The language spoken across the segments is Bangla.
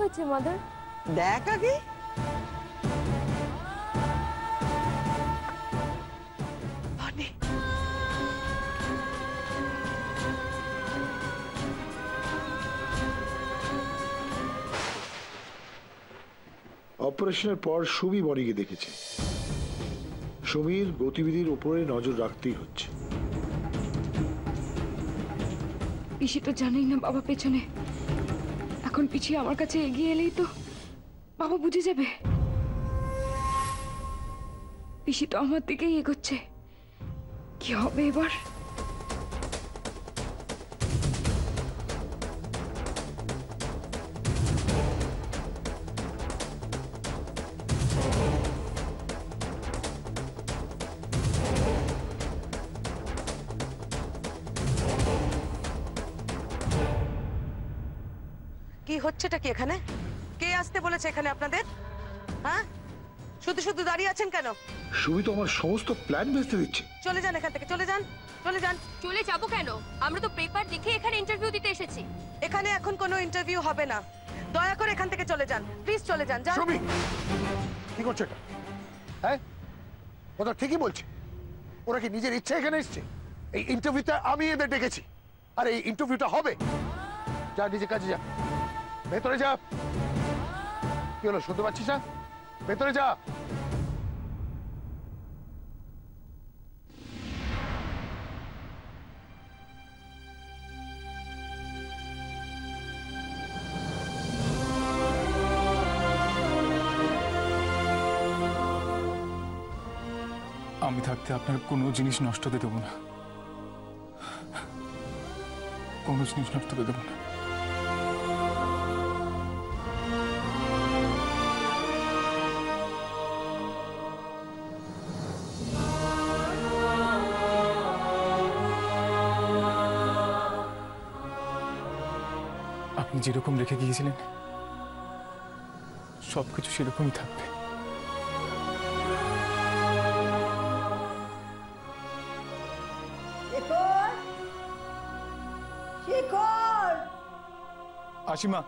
হয়েছে মাদার? দেখ আগে। অপারেশনের পর সুমি বনিকে দেখেছে। সুমির গতিবিধির উপরে নজর রাখতেই হচ্ছে। পিসি তো জানেই না বাবা পেছনে। এখন পিছিয়ে আমার কাছে এগিয়ে এলেই তো বাবা বুঝে যাবে। পিসি তো আমার দিকেই এগোচ্ছে। কি হবে এবার? কি হচ্ছেটা কি এখানে? কে আসতে বলেছে এখানে আপনাদের? হ্যাঁ, শুধু শুধু দাঁড়িয়ে আছেন কেন? সুমি তো আমার সমস্ত প্ল্যান ভেস্তে দিচ্ছে। চলে যান এখান থেকে, চলে যান, চলে যান। চলে যাবো কেন? আমরা তো পেপার দেখে এখানে ইন্টারভিউ দিতে এসেছি। এখানে এখন কোনো ইন্টারভিউ হবে না। দয়া করে এখান থেকে চলে যান, প্লিজ চলে যান। যান। সুমি, কি করছে এটা? হ্যাঁ, ওরা ঠিকই বলছে। ওরা কি নিজের ইচ্ছে এখানে এসছে? এই ইন্টারভিউতে আমি এদের ডেকেছি, আর এই ইন্টারভিউটা হবে। যা নিজের কাজে যা, ভেতরে যা। কি হলো, শুনতে পাচ্ছিস না? ভেতরে যা। আমি থাকতে আপনার কোনো জিনিস নষ্ট হতে দেবো না, কোনো জিনিস নষ্ট হতে দেবো না। আপনি যেরকম রেখে গিয়েছিলেন সবকিছু সেরকমই থাকবে। আশিমা,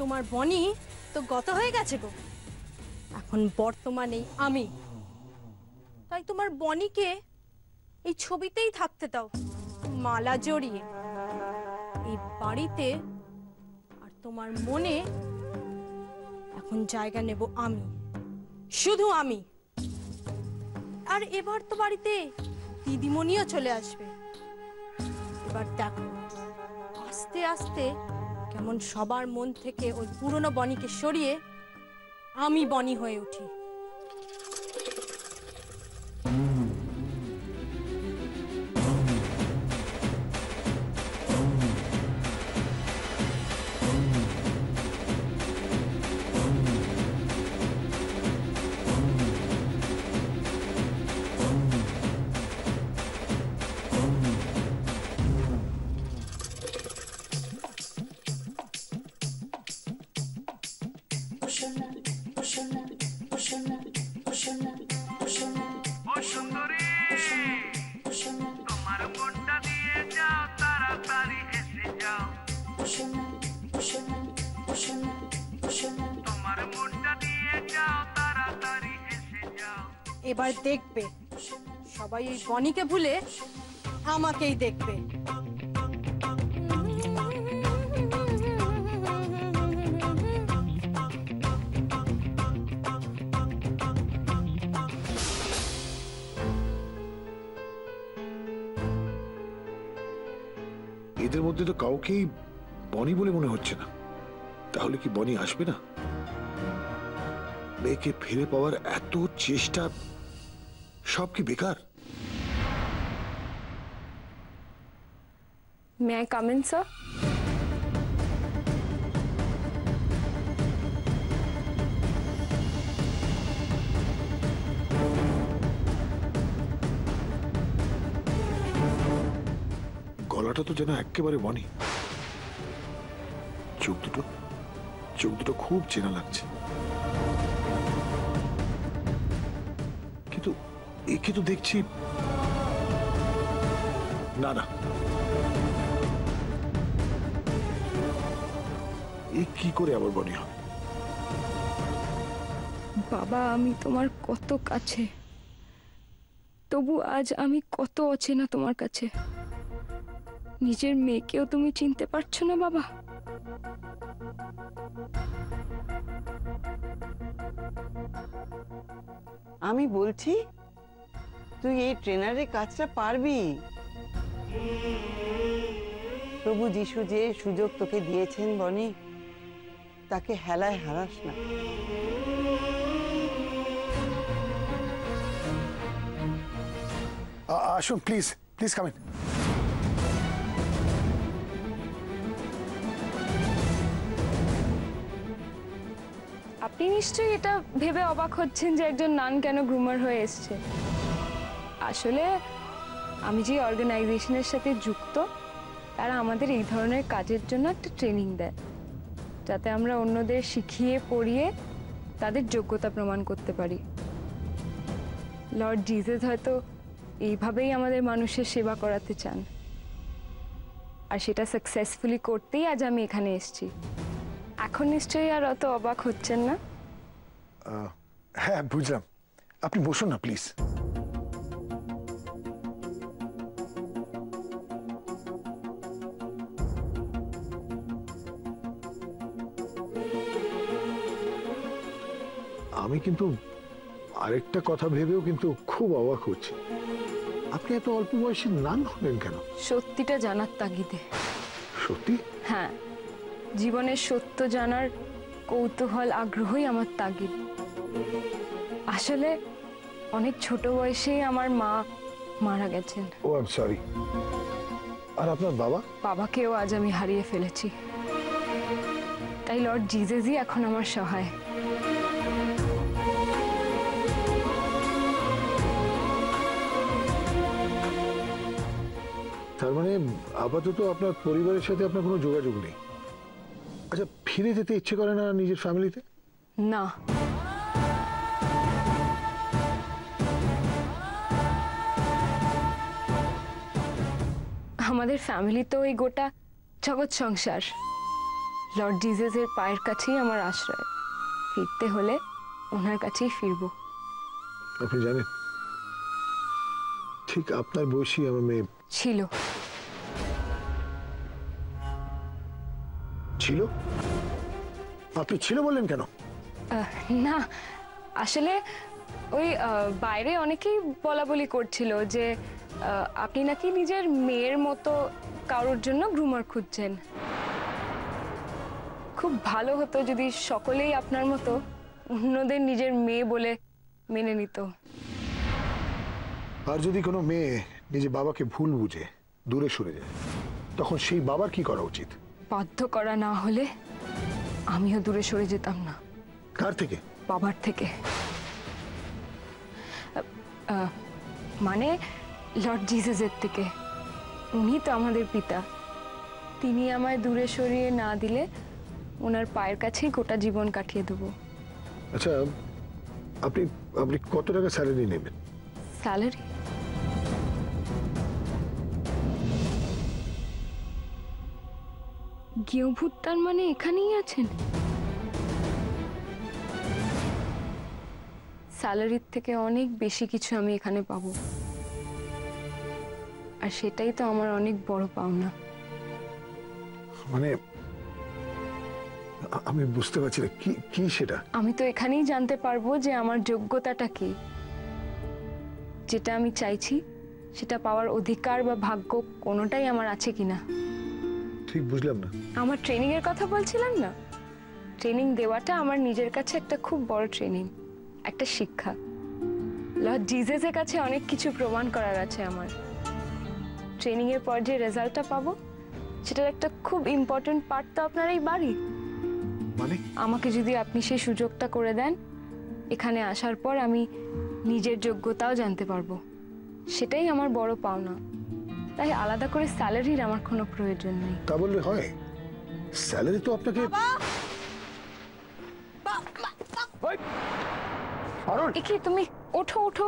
তোমার বনি তো গত হয়ে গেছে গো। এখন বর্তমানে আমি, তাই তোমার বনিকে এই ছবিতেই থাকতে দাও, মালা জড়িয়ে এই বাড়িতে। আর তোমার মনে এখন জায়গা নেব আমি, শুধু আমি। আর এবার তো বাড়িতে দিদিমণিও চলে আসবে। এবার দেখো আস্তে আস্তে কেমন সবার মন থেকে ওই পুরনো বনিকে সরিয়ে আমি বনি হয়ে উঠি। এবার দেখবে সবাই এই বনিকে ভুলে আমাকেই দেখবে। এদের মধ্যে তো কাউকেই বনি বলে মনে হচ্ছে না। তাহলে কি বনি আসবে না? মেয়েকে ফিরে পাওয়ার এত চেষ্টা সব কি বেকার? May I come in sir? গলাটা তো যেন একেবারে বনি। চোখ দুটো খুব চেনা লাগছে। কিন্তু একে তো দেখছি না না, এ কি করে আবার বনি হবে? বাবা, আমি তোমার কত কাছে, তবু আজ আমি কত অচেনা তোমার কাছে। নিজের মেয়েকেও তুমি চিনতে পারছো না বাবা? আমি বলছি তুই এই ট্রেনারের কাজটা পারবি। প্রভু যিশু যে সুযোগ তোকে দিয়েছেন বনি, তাকে হেলায় হারাস না। আসুন প্লিজ, প্লিজ কাম ইন। আপনি নিশ্চয়ই এটা ভেবে অবাক হচ্ছেন যে একজন নান কেন গ্রুমার হয়ে এসছে। আসলে আমি যে অর্গানাইজেশনের সাথে যুক্ত, তারা আমাদের এই ধরনের কাজের জন্য একটা ট্রেনিং দেয়, যাতে আমরা অন্যদের শিখিয়ে পড়িয়ে তাদের যোগ্যতা প্রমাণ করতে পারি। লর্ড জিসাস হয়তো এইভাবেই আমাদের মানুষের সেবা করাতে চান, আর সেটা সাকসেসফুলি করতেই আজ আমি এখানে এসেছি। এখন নিশ্চয়ই আর অত অবাক হচ্ছেন না? হ্যাঁ বুঝলাম, আপনি বসুন না প্লিজ। আমি কিন্তু আরেকটা কথা ভেবেও কিন্তু খুব অবাক হচ্ছি। আপনি এত অল্প বয়সে নান হলেন কেন? সত্যিটা জানার তাগিদে। সত্যি? হ্যাঁ, জীবনের সত্য জানার কৌতূহল, আগ্রহই আমার তাগিদ। আসলে অনেক ছোট বয়সেই আমার মা মারা গেছেন। ও আই এম সরি। আর আপনার বাবা? বাবাকেও আজ আমি হারিয়ে ফেলেছি। তাই লর্ড জিজাসই এখন আমার সহায়। তার মানে আপাতত আপনার পরিবারের সাথে আপনার কোনো যোগাযোগ নেই। আচ্ছা, ফিরে যেতে ইচ্ছে করে না নিজের ফ্যামিলিতে? না, আমাদের ফ্যামিলি তো ওই গোটা জগৎ সংসার। লর্ড জিজাসের পায়ের কাছেই আমার আশ্রয়। ফিরতে হলে ওনার কাছেই ফিরবো। আপনি জানেন, ঠিক আপনার বয়সী আমার মেয়ে ছিল। ছিল? আপনি ছিল বললেন কেন? না, আসলে ওই বাইরে অনেকেই বলা বলি করছিল যে আপনি নাকি নিজের মেয়ের মতো কারোর জন্য গ্রুমার খুঁজছেন। খুব ভালো হতো যদি সকলেই আপনার মতো অন্যদের নিজের মেয়ে বলে মেনে নিত। আর যদি কোনো মেয়ে নিজে বাবাকে ভুল বুঝে দূরে সরে যায়, তখন সেই বাবার কি করা উচিত? বাধ্য করা না হলে আমিও দূরে সরে যেতাম না। কার থেকে? বাবার থেকে। মানে লর্ড জিসাসের থেকে। উনি তো আমাদের পিতা। তিনি আমায় দূরে সরিয়ে না দিলে ওনার পায়ের কাছেই গোটা জীবন কাটিয়ে দেবো। আচ্ছা, আপনি আপনি কত টাকা স্যালারি নেবেন? স্যালারি? গেও ভুট্টার মানে এখানেই আছেন? স্যালারির থেকে অনেক বেশি কিছু আমি এখানে পাবো, আর সেটাই তো আমার অনেক বড় পাওনা। মানে আমি বুঝতে পারছি না, কি কি সেটা? আমি তো এখানেই জানতে পারবো যে আমার যোগ্যতাটা কি। যেটা আমি চাইছি সেটা পাওয়ার অধিকার বা ভাগ্য কোনোটাই আমার আছে কিনা। ঠিক বুঝলাম না। আমার ট্রেনিং এর কথা বলছিলাম না, ট্রেনিং দেওয়াটা আমার নিজের কাছে একটা খুব বড় ট্রেনিং, একটা শিক্ষা। লর্ড জিজাসের কাছে অনেক কিছু প্রমাণ করার আছে আমার। ট্রেনিং এর পর যে রেজাল্টটা পাবো সেটার একটা খুব ইম্পর্টেন্ট পার্ট তো আপনার এই বাড়ি। মানে আমাকে যদি আপনি সেই সুযোগটা করে দেন, এখানে আসার পর আমি নিজের যোগ্যতাও জানতে পারবো, সেটাই আমার বড় পাওনা। তাই আলাদা করে স্যালারির আমার কোনো প্রয়োজন নেই। তা বললে হয়? স্যালারি তো আপনাকে একে তুমি ওঠো ওঠো।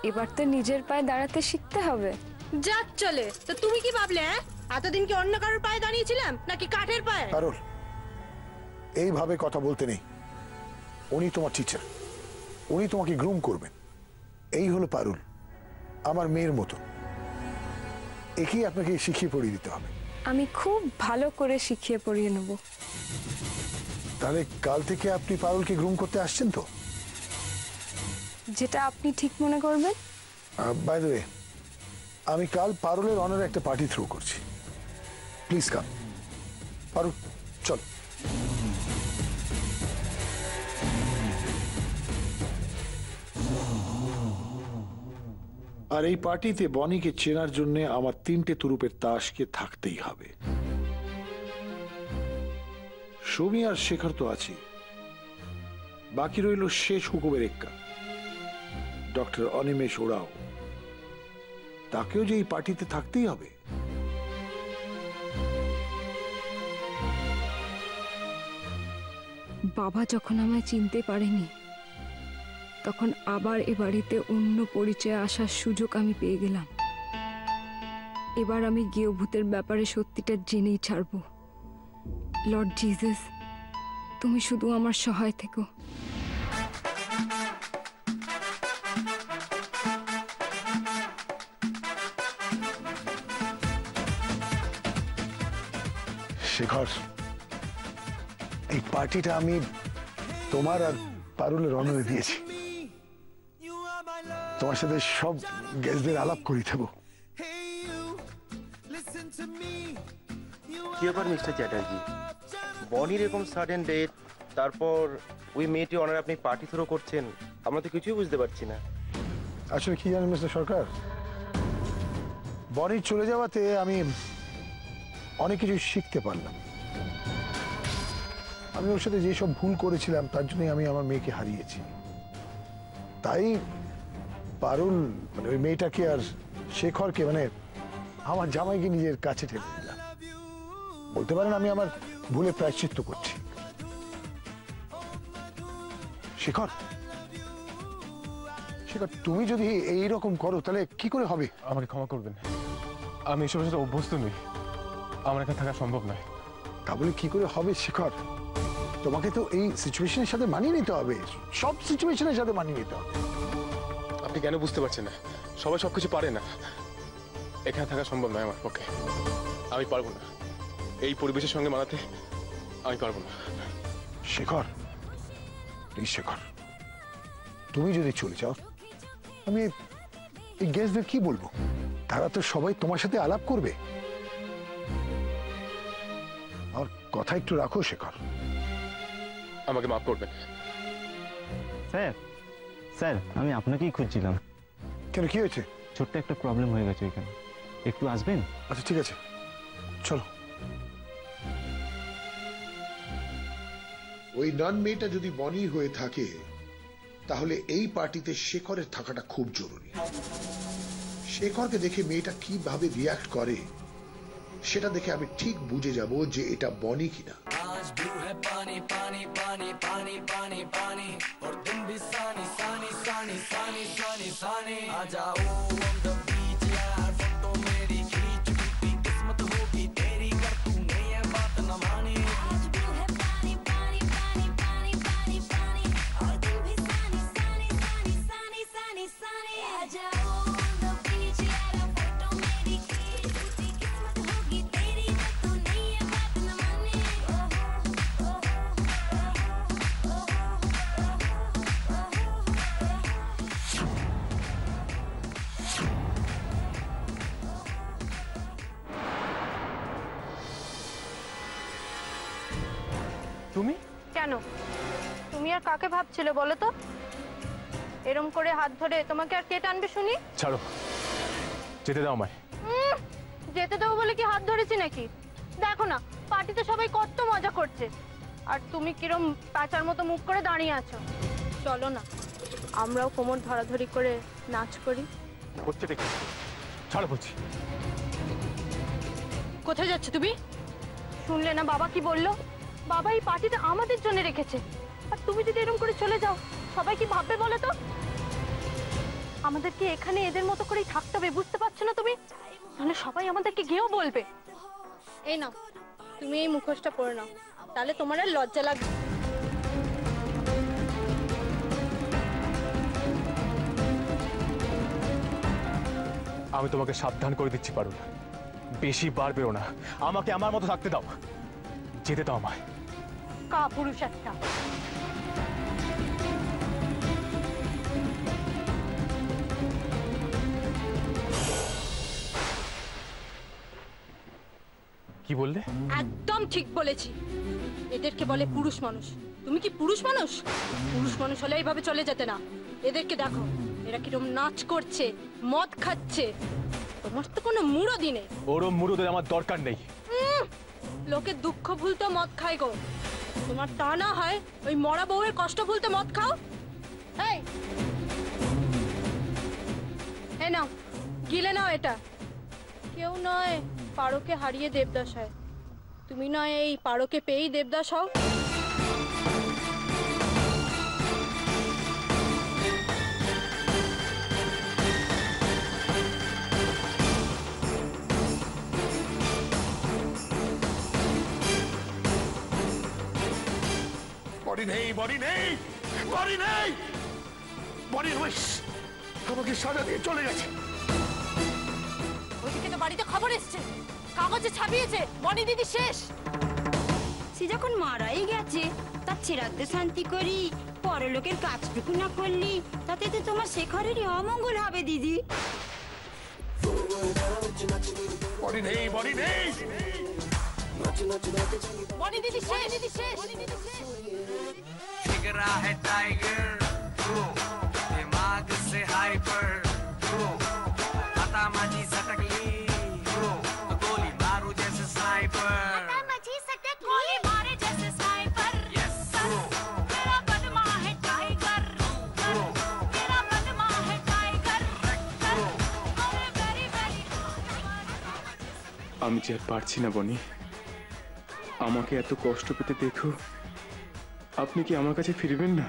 এবার তো নিজের পায়ে দাঁড়াতে শিখতে হবে। যাক চলে, তো তুমি কি ভাবলে? এতদিন কি অন্য কারোর পায়ে দাঁড়িয়েছিলাম নাকি কাঠের পায়ে? পারুল, এইভাবে কথা বলতে নেই। উনি তোমার টিচার, উনি তোমাকে গ্রুম করবেন। এই হলো পারুল, আমার মেয়ের মতো। একেই আপনাকে শিখিয়ে পড়িয়ে দিতে হবে। আমি খুব ভালো করে শিখিয়ে পড়িয়ে নেব। তাহলে কাল থেকে আপনি পারুলকে গ্রুম করতে আসছেন তো? যেটা আপনি ঠিক মনে করবেন। বাই দ্য ওয়ে, আমি কাল পারুলের অনারে একটা পার্টি থ্রো করছি। Please come. পারুল চল। আর এই পার্টিতে বনিকে চেনার জন্য আমার 3টে তুরুপের তাসকে থাকতেই হবে। সুমি আর শেখর তো আছে, বাকি রইল শেষ হুকুমের এক্কা ডক্টর অনিমেষ ওরাও। তাকেও যে এই পার্টিতে থাকতেই হবে। বাবা যখন আমায় চিনতে পারেনি, তখন আবার এ বাড়িতে অন্য পরিচয়ে আসার সুযোগ আমি পেয়ে গেলাম। এবার আমি গেও ভূতের ব্যাপারে সত্যিটা জেনেই ছাড়বো। লর্ড জিসাস, তুমি শুধু আমার সহায় থেকো। শেখর, এই পার্টিটা আমি তোমার আর পারুলের অনারে দিয়েছি। তোমার সাথে সব গেস্টদের আলাপ করি দেবো। কি ব্যাপার মিস্টার চ্যাটার্জি, বনির এরকম সাডেন ডেথ, তারপর ওই মেয়েটি অনার আপনি পার্টি থ্রো করছেন, আমরা তো কিছুই বুঝতে পারছি না। আসলে কি জানেন মিস্টার সরকার, বনির চলে যাওয়াতে আমি অনেক কিছু শিখতে পারলাম। আমি ওর সাথে যেসব ভুল করেছিলাম তার জন্যই আমি আমার মেয়েকে হারিয়েছি। তাই পারুল মানে ওই মেয়েটাকে আর শেখরকে মানে আমার জামাইকে নিজের কাছে ঠেলে দিলাম। বলতে পারেন আমি আমার ভুলে প্রায়শ্চিত্ত করছি। শেখর, শেখর তুমি যদি এইরকম করো তাহলে কি করে হবে? আমাকে ক্ষমা করবেন, আমি এসবের সাথে অভ্যস্ত নই, আমার এখানে থাকা সম্ভব নয়। তা বলে কি করে হবে শেখর? তোমাকে তো এই সিচুয়েশনের সাথে মানিয়ে নিতে হবে, সব সিচুয়েশনের সাথে মানিয়ে নিতে হবে। আপনি কেন বুঝতে পারছেন না? সবাই সবকিছু পারে না, এখানে থাকা সম্ভব নয় আমার পক্ষে। আমি পারবো না, এই পরিবেশের সঙ্গে মানাতে আমি পারবো না। শেখর প্লিজ, শেখর তুমি যদি চলে যাও আমি এই গেস্টদের কি বলবো? তারা তো সবাই তোমার সাথে আলাপ করবে। আমার কথা একটু রাখো শেখর। আমাকে মাফ করবেন। স্যার, স্যার আমি আপনাকেই খুঁজছিলাম। কেন, কি হয়েছে? ছোট্ট একটা প্রবলেম হয়ে গেছে এখানে, একটু আসবেন? আচ্ছা ঠিক আছে, চলো। ওই নান মেয়েটা যদি বনি হয়ে থাকে তাহলে এই পার্টিতে শেখরের থাকাটা খুব জরুরি। শেখরকে দেখে মেয়েটা কিভাবে রিয়াক্ট করে সেটা দেখে আমি ঠিক বুঝে যাব যে এটা বনি কিনা। তুমি? কেন, তুমি আর কাকে ভাবছিলে বলো তো? এরম করে হাত ধরে তোমাকে আর কে টানবে শুনি? ছাড়ো, যেতে দাও আমায়। যেতে দেবো বলে কি হাত ধরেছি নাকি? দেখো না, পার্টিতে সবাই কত মজা করছে, আর তুমি কিরম প্যাঁচার মতো মুখ করে দাঁড়িয়ে আছো। চলো না, আমরাও কোমর ধরাধরি করে নাচ করি। হচ্ছে দেখি, ছাড়ো বলছি। কোথায় যাচ্ছ তুমি? শুনলে না বাবা কি বললো? বাবা এই পার্টিটা আমাদের জন্য রেখেছে, আর তুমি যদি এরকম করে চলে যাও সবাই কি ভাববে বলো তো? আমাদেরকে এখানে এদের মতো করেই থাকতে হবে, বুঝতে পারছো না তুমি? তাহলে সবাই আমাদেরকে গিয়েও বলবে। এই নাও, তুমি এই মুখোশটা পরে নাও, তাহলে তোমার আর লজ্জা লাগবে। আমি তোমাকে সাবধান করে দিচ্ছি পারুল, বেশি বার বেরো না, আমাকে আমার মতো থাকতে দাও, যেতে দাও আমায়। কাপুরুষ একটা। কি বললে? একদম ঠিক বলেছি, এদেরকে বলে পুরুষ মানুষ। তুমি কি পুরুষ মানুষ? পুরুষ মানুষ হলে এইভাবে চলে যেতে না। এদেরকে দেখো, এরা কিরম নাচ করছে, মদ খাচ্ছে। তোমার তো কোনো মুরদি নেই। ওরম মুরুদের আমার দরকার নেই। লোকে দুঃখ ভুলতে মদ খায় গো, তোমার তা না হয় ওই মরা বউয়ের কষ্ট ভুলতে মদ খাও। এই নাও, গিলে নাও এটা। কেউ নয় পারোকে হারিয়ে দেবদাস হয়, তুমি নয় এই পারোকে পেয়েই দেবদাস হও। বডি নেই, বডি নেই, বডি নেই, বডি আমাকে সাজা দিয়ে চলে গেছে। ওইদিকে তো বাড়িতে খবর এসছে, কাগজে ছাপিয়েছে বনি দিদি শেষ। সে যখন মারাই গেছে তার ছেড়াতে শান্তি করি, পরলোকের কাজটুকু না করলি তাতে তো তোমার শেখরেরই অমঙ্গল হবে দিদি। বডি নেই, বডি নেই, বনি দিদি শেষ, দিদি শেষ, বনি দিদি শেষ। जिगरा है टाइगर, दिमाग से हाइपर, आता माझी सटकली, गोली मारू जैसे स्नाइपर। आता माझी सटक गोली मारे जैसे स्नाइपर। यस, मेरा बदमा है टाइगर, मेरा बदमा है टाइगर। अरे वेरी वेरी। আমি যে আর পারছি না বনি, আমাকে এত কষ্ট পেতে দেখো, আপনি কি আমার কাছে ফিরবেন না?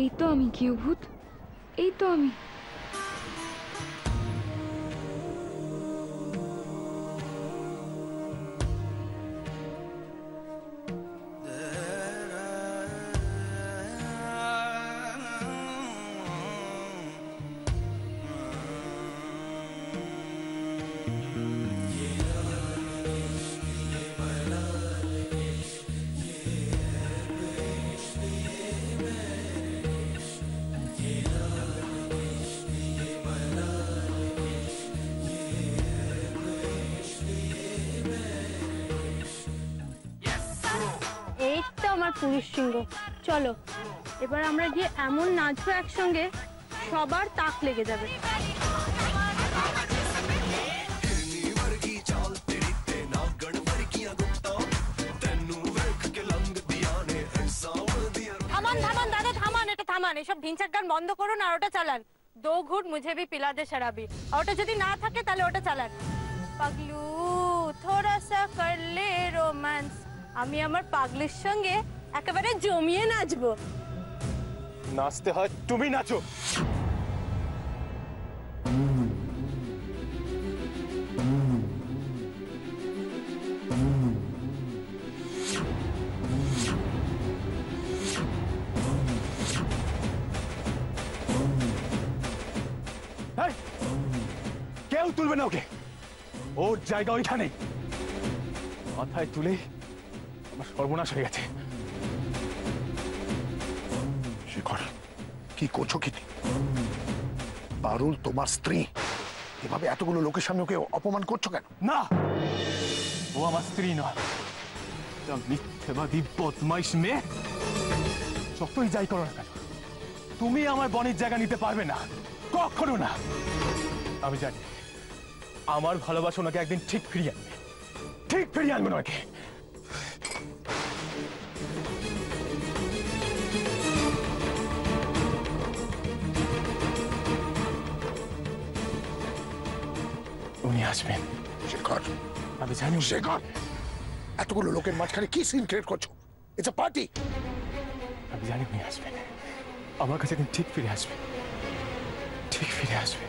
এই তো আমি কিউভূত, এই তো আমি। এই তো আমার পুরুষ সিংহ। চলো এবার আমরা গিয়ে এমন নাচবো একসঙ্গে, সবার তাক লেগে যাবে। থামান থামান দাদা থামান, এটা থামান, এসব ঢিনচাক গান বন্ধ করুন আর ওটা চালান। দো ঘুট মুঝে ভি পিলা দে শরাবি। আর ওটা যদি না থাকে তাহলে ওটা চালান। পাগলু থোড়া সা কর লে রোম্যান্স। আমি আমার পাগলির সঙ্গে একেবারে জমিয়ে নাচবো। নাচতে হয় তুমি নাচো। কেউ তুলবে না ওকে, ওর জায়গা ওইখানে। মাথায় তুলে আমার সর্বনাশ হয়ে গেছে। শেখর, কি করছো কি? পারুল তোমার স্ত্রী, এভাবে এতগুলো লোকের সামনে ওকে অপমান করছো কেন? না, ও আমার স্ত্রী নয়, একটা মিথ্যেবাদী বদমাইশ মেয়ে। যতই যাই করো না কেন, তুমি আমার বনির জায়গা নিতে পারবে না, কখনো না। আমি জানি আমার ভালোবাসা ওনাকে একদিন ঠিক ফিরিয়ে আনবে, ঠিক ফিরিয়ে আনবে ওনাকে। উনি আসবেন। শেখর, আমি জানি শেখর, এতগুলো লোকের মাঝখানে কি সিন ক্রিয়েট করছো? It's a party. আমি জানি উনি আসবেন, আমার কাছে একদিন ঠিক ফিরে আসবে, ঠিক ফিরে আসবে।